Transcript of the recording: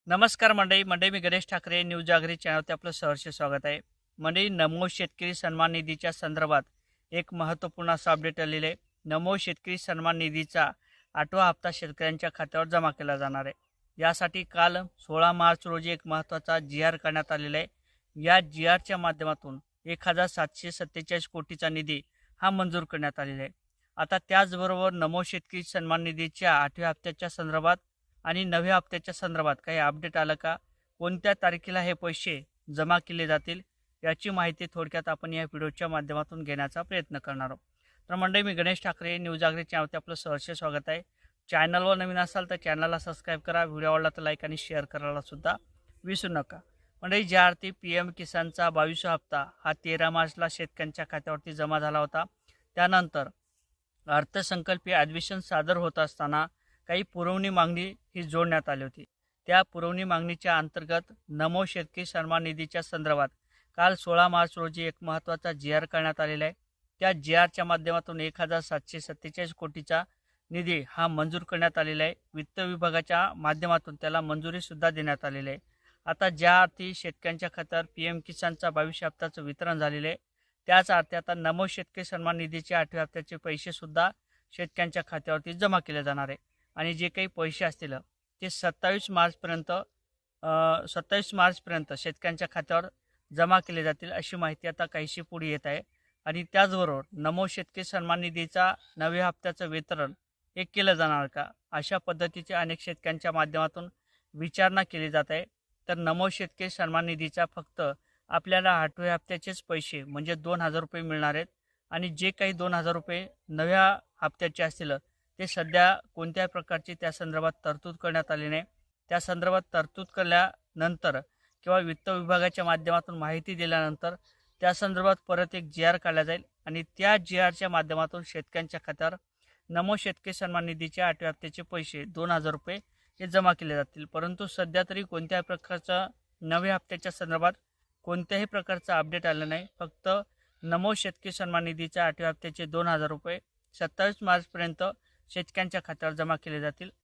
नमस्कार मंडळी मी गणेश ठाकरे न्यूज जागरी चॅनलवरती आपलं सहर्ष स्वागत आहे. मंडळी, नमो शेतकरी सन्मान निधीच्या संदर्भात एक महत्त्वपूर्ण असं अपडेट आलेलं आहे. नमो शेतकरी सन्मान निधीचा 8वा हप्ता शेतकऱ्यांच्या खात्यावर जमा केला जाणार आहे. यासाठी काल 16 मार्च रोजी एक महत्त्वाचा GR करण्यात आलेला आहे. या GRच्या माध्यमातून 1747 कोटीचा निधी हा मंजूर करण्यात आलेला आहे. आता त्याचबरोबर नमो शेतकरी सन्मान निधीच्या 8व्या हप्त्याच्या संदर्भात आणि 9व्या हप्त्याच्या संदर्भात काही अपडेट आलं का, कोणत्या तारखेला हे पैसे जमा केले जातील, याची माहिती थोडक्यात आपण या व्हिडिओच्या माध्यमातून घेण्याचा प्रयत्न करणार आहोत. तर मंडळी, मी गणेश ठाकरे न्यूज जागरी चॅनलवरती आपलं सहर्ष स्वागत आहे. चॅनलवर नवीन असाल तर चॅनलला सबस्क्राईब करा, व्हिडिओ आवडला तर लाईक आणि शेअर करायला सुद्धा विसरू नका. मंडळी, ज्या अर्थी PM किसानचा 22वा हप्ता हा 13 मार्चला शेतकऱ्यांच्या खात्यावरती जमा झाला होता, त्यानंतर अर्थसंकल्पीय अधिवेशन सादर होत असताना काही पुरवणी मागणी ही जोडण्यात आली होती. त्या पुरवणी मागणीच्या अंतर्गत नमो शेतकरी सन्मान निधीच्या संदर्भात काल 16 मार्च रोजी एक महत्त्वाचा GR करण्यात आलेला आहे. त्या GRच्या माध्यमातून 1747 कोटीचा निधी हा मंजूर करण्यात आलेला आहे. वित्त विभागाच्या माध्यमातून त्याला मंजुरीसुद्धा देण्यात आलेली आहे. आता ज्या अर्थी शेतकऱ्यांच्या खात्यावर PM किसानचा 22 हप्त्याचं वितरण झालेलं आहे, त्याच अर्थी आता नमो शेतकरी सन्मान निधीचे 8व्या हप्त्याचे पैसेसुद्धा शेतकऱ्यांच्या खात्यावरती जमा केले जाणार आहे. आणि जे काही पैसे असतील ते 27 मार्चपर्यंत शेतकऱ्यांच्या खात्यावर जमा केले जातील, अशी माहिती आता काहीशी पुढे येत आहे. आणि त्याचबरोबर नमो शेतकरी सन्मान निधीचा 9व्या हप्त्याचं वितरण हे केलं जाणार का, अशा पद्धतीचे अनेक शेतकऱ्यांच्या माध्यमातून विचारणा केली जात आहे. तर नमो शेतकरी सन्मान निधीचा फक्त आपल्याला 8व्या हप्त्याचेच पैसे म्हणजे 2,000 रुपये मिळणार आहेत. आणि जे काही 2,000 रुपये 9व्या हप्त्याचे असतील ते सध्या कोणत्याही प्रकारची त्या संदर्भात तरतूद करण्यात आली नाही. त्या संदर्भात तरतूद केल्यानंतर किंवा वित्त विभागाच्या माध्यमातून माहिती दिल्यानंतर त्या संदर्भात परत एक GR काढला जाईल आणि त्या GRच्या माध्यमातून शेतकऱ्यांच्या खात्यावर नमो शेतकरी सन्मान निधीच्या 8व्या हप्त्याचे पैसे 2,000 रुपये हे जमा केले जातील. परंतु सध्या तरी कोणत्याही प्रकारचा 9व्या हप्त्याच्या संदर्भात कोणत्याही प्रकारचा अपडेट आलं नाही. फक्त नमो शेतकरी सन्मान निधीच्या 8व्या हप्त्याचे 2,000 रुपये 27 मार्चपर्यंत शेतकऱ्यांच्या खात्यावर जमा केले जातील,